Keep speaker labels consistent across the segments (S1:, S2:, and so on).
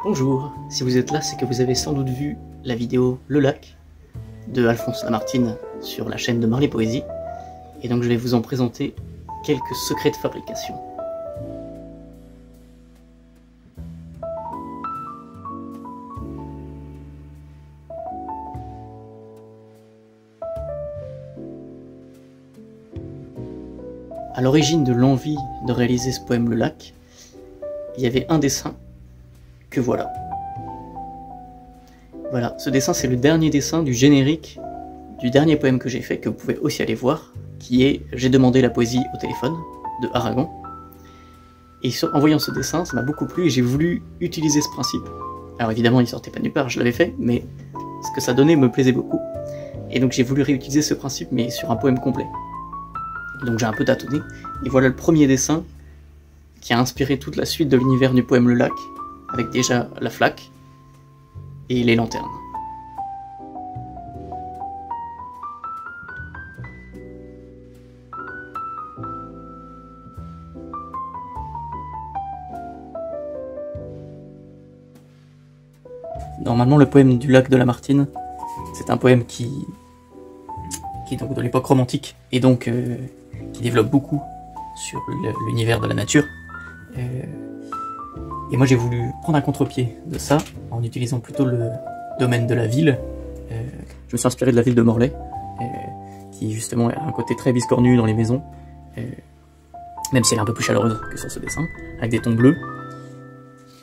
S1: Bonjour, si vous êtes là, c'est que vous avez sans doute vu la vidéo Le Lac de Alphonse Lamartine sur la chaîne de Marley Poésie, et donc je vais vous en présenter quelques secrets de fabrication. À l'origine de l'envie de réaliser ce poème Le Lac, il y avait un dessin que voilà. Voilà, ce dessin c'est le dernier dessin du générique du dernier poème que j'ai fait, que vous pouvez aussi aller voir, qui est « J'ai demandé la poésie au téléphone » de Aragon. Et en voyant ce dessin, ça m'a beaucoup plu et j'ai voulu utiliser ce principe. Alors évidemment il sortait pas nulle part, je l'avais fait, mais ce que ça donnait me plaisait beaucoup. Et donc j'ai voulu réutiliser ce principe, mais sur un poème complet. Donc j'ai un peu tâtonné, et voilà le premier dessin qui a inspiré toute la suite de l'univers du poème Le Lac, avec déjà la flaque et les lanternes. Normalement le poème du lac de Lamartine, c'est un poème qui est donc de l'époque romantique, et donc qui développe beaucoup sur l'univers de la nature. Et moi j'ai voulu prendre un contre-pied de ça, en utilisant plutôt le domaine de la ville. Je me suis inspiré de la ville de Morlaix, qui justement a un côté très biscornu dans les maisons, même si elle est un peu plus chaleureuse que sur ce dessin, avec des tons bleus.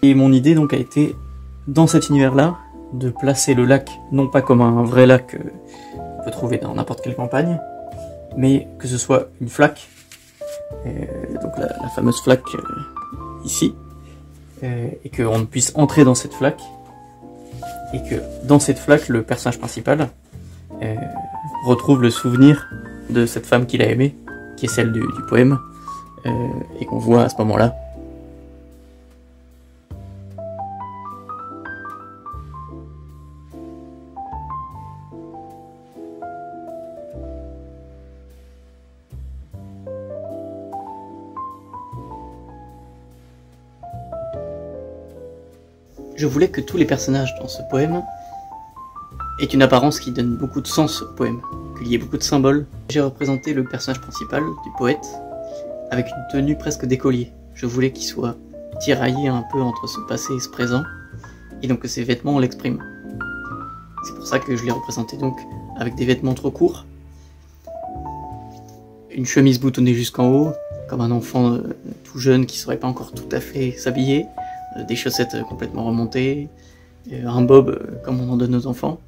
S1: Et mon idée donc a été, dans cet univers-là, de placer le lac, non pas comme un vrai lac qu'on peut trouver dans n'importe quelle campagne, mais que ce soit une flaque, donc la fameuse flaque ici, et qu'on puisse entrer dans cette flaque, et que dans cette flaque, le personnage principal retrouve le souvenir de cette femme qu'il a aimée, qui est celle du poème, et qu'on voit à ce moment-là. Je voulais que tous les personnages dans ce poème aient une apparence qui donne beaucoup de sens au poème, qu'il y ait beaucoup de symboles. J'ai représenté le personnage principal, du poète, avec une tenue presque d'écolier. Je voulais qu'il soit tiraillé un peu entre ce passé et ce présent, et donc que ses vêtements l'expriment. C'est pour ça que je l'ai représenté donc avec des vêtements trop courts, une chemise boutonnée jusqu'en haut, comme un enfant tout jeune qui ne saurait pas encore tout à fait s'habiller, des chaussettes complètement remontées, un bob comme on en donne aux enfants.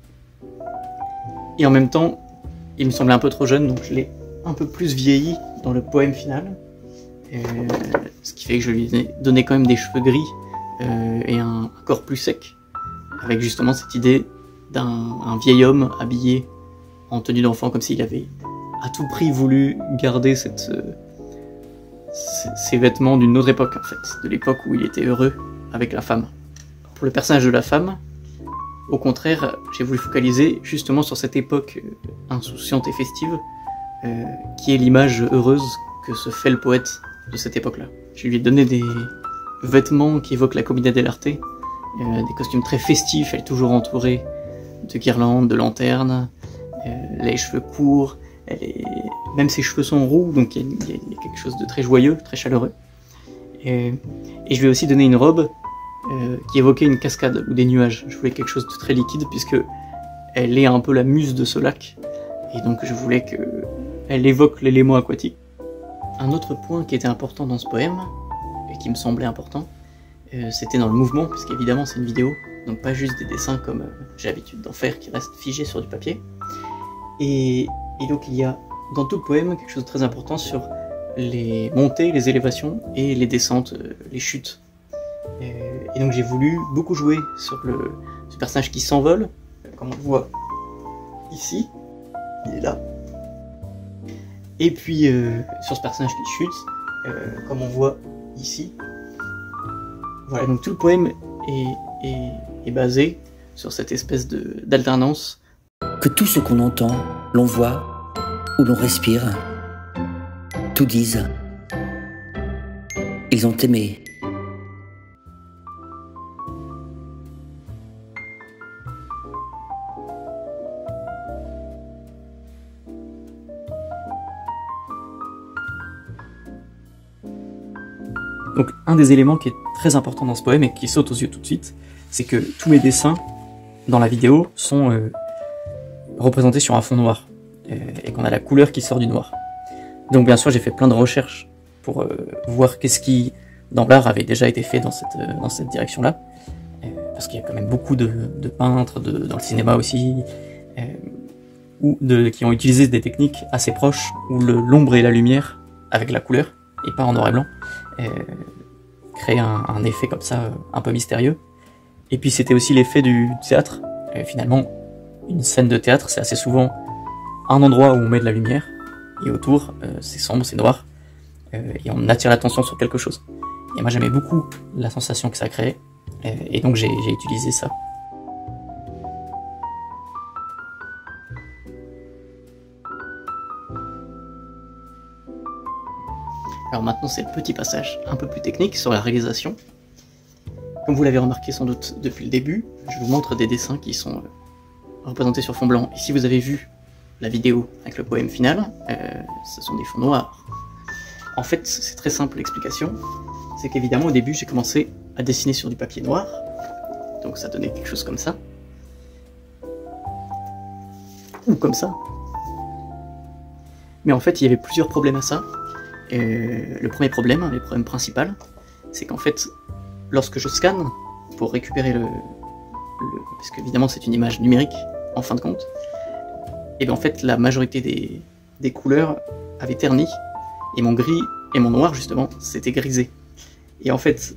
S1: Et en même temps, il me semblait un peu trop jeune, donc je l'ai un peu plus vieilli dans le poème final, ce qui fait que je lui ai donné quand même des cheveux gris et un corps plus sec, avec justement cette idée d'un vieil homme habillé en tenue d'enfant, comme s'il avait à tout prix voulu garder ces vêtements d'une autre époque, en fait, de l'époque où il était heureux avec la femme. Pour le personnage de la femme, au contraire, j'ai voulu focaliser justement sur cette époque insouciante et festive, qui est l'image heureuse que se fait le poète de cette époque-là. Je lui ai donné des vêtements qui évoquent la commedia dell'arte, des costumes très festifs, elle est toujours entourée de guirlandes, de lanternes, les cheveux courts, même ses cheveux sont roux, donc il y a quelque chose de très joyeux, très chaleureux. Et je lui ai aussi donné une robe qui évoquait une cascade ou des nuages. Je voulais quelque chose de très liquide, puisque elle est un peu la muse de ce lac, et donc je voulais qu'elle évoque l'élément aquatique. Un autre point qui était important dans ce poème, et qui me semblait important, c'était dans le mouvement, puisqu'évidemment c'est une vidéo, donc pas juste des dessins comme j'ai l'habitude d'en faire, qui restent figés sur du papier. Et donc il y a dans tout le poème quelque chose de très important sur les montées, les élévations et les descentes, les chutes. Et donc j'ai voulu beaucoup jouer sur ce personnage qui s'envole, comme on le voit ici, il est là. Et puis sur ce personnage qui chute, comme on voit ici. Voilà, donc tout le poème est basé sur cette espèce d'alternance.
S2: Que tout ce qu'on entend, l'on voit ou l'on respire, tout disent. Ils ont aimé.
S1: Donc un des éléments qui est très important dans ce poème et qui saute aux yeux tout de suite, c'est que tous mes dessins dans la vidéo sont représentés sur un fond noir, et qu'on a la couleur qui sort du noir. Donc bien sûr j'ai fait plein de recherches pour voir qu'est-ce qui dans l'art avait déjà été fait dans cette direction-là, parce qu'il y a quand même beaucoup de peintres, dans le cinéma aussi, qui ont utilisé des techniques assez proches où l'ombre et la lumière avec la couleur, et pas en noir et blanc, créent un effet comme ça un peu mystérieux. Et puis c'était aussi l'effet du théâtre. Finalement, une scène de théâtre, c'est assez souvent un endroit où on met de la lumière, et autour, c'est sombre, c'est noir, et on attire l'attention sur quelque chose. Et moi j'aimais beaucoup la sensation que ça créait, et donc j'ai utilisé ça. Alors maintenant c'est le petit passage un peu plus technique sur la réalisation. Comme vous l'avez remarqué sans doute depuis le début, je vous montre des dessins qui sont représentés sur fond blanc. Et si vous avez vu la vidéo avec le poème final, ce sont des fonds noirs. En fait, c'est très simple l'explication. C'est qu'évidemment au début j'ai commencé à dessiner sur du papier noir. Donc ça donnait quelque chose comme ça. Ou comme ça. Mais en fait il y avait plusieurs problèmes à ça. Le premier problème, le problème principal, c'est qu'en fait, lorsque je scanne pour récupérer parce qu'évidemment c'est une image numérique en fin de compte, et bien en fait la majorité des couleurs avaient terni, et mon gris et mon noir justement c'était grisé. Et en fait,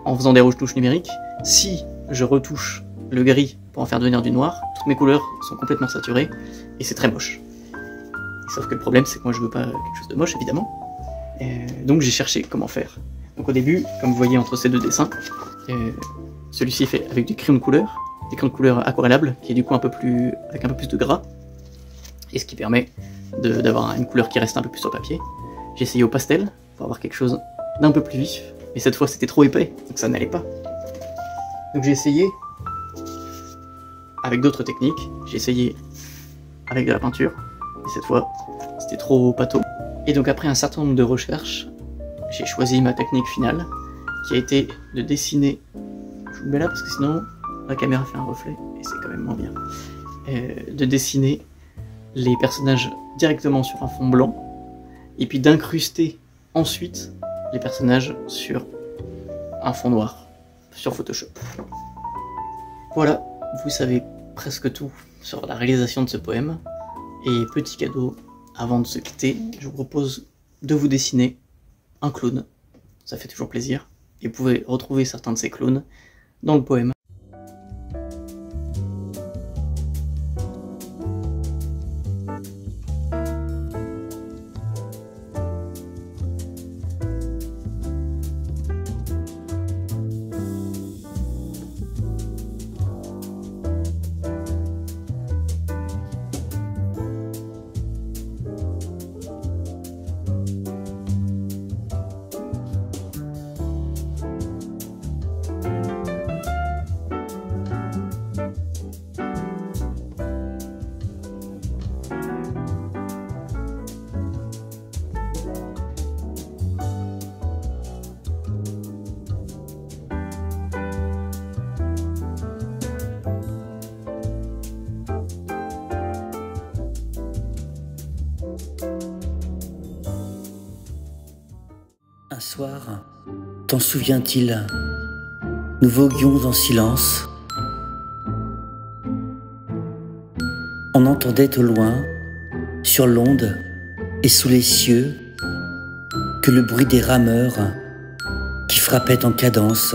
S1: en faisant des retouches numériques, si je retouche le gris pour en faire devenir du noir, toutes mes couleurs sont complètement saturées, et c'est très moche. Sauf que le problème c'est que moi je veux pas quelque chose de moche évidemment. Donc j'ai cherché comment faire. Donc au début, comme vous voyez entre ces deux dessins, celui-ci est fait avec du crayon de couleur, des crayons de couleur aquarellables, qui est du coup avec un peu plus de gras, et ce qui permet d'avoir une couleur qui reste un peu plus sur papier. J'ai essayé au pastel, pour avoir quelque chose d'un peu plus vif, mais cette fois c'était trop épais, donc ça n'allait pas. Donc j'ai essayé avec d'autres techniques, j'ai essayé avec de la peinture, et cette fois c'était trop pâteau. Et donc après un certain nombre de recherches, j'ai choisi ma technique finale, qui a été de dessiner, je vous le mets là parce que sinon la caméra fait un reflet, et c'est quand même moins bien, de dessiner les personnages directement sur un fond blanc, et puis d'incruster ensuite les personnages sur un fond noir, sur Photoshop. Voilà, vous savez presque tout sur la réalisation de ce poème, et petit cadeau, avant de se quitter, je vous propose de vous dessiner un clown. Ça fait toujours plaisir. Et vous pouvez retrouver certains de ces clowns dans le poème.
S2: Un soir, t'en souviens-t-il, nous voguions en silence. On entendait au loin, sur l'onde et sous les cieux, que le bruit des rameurs qui frappaient en cadence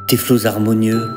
S2: tes flots harmonieux.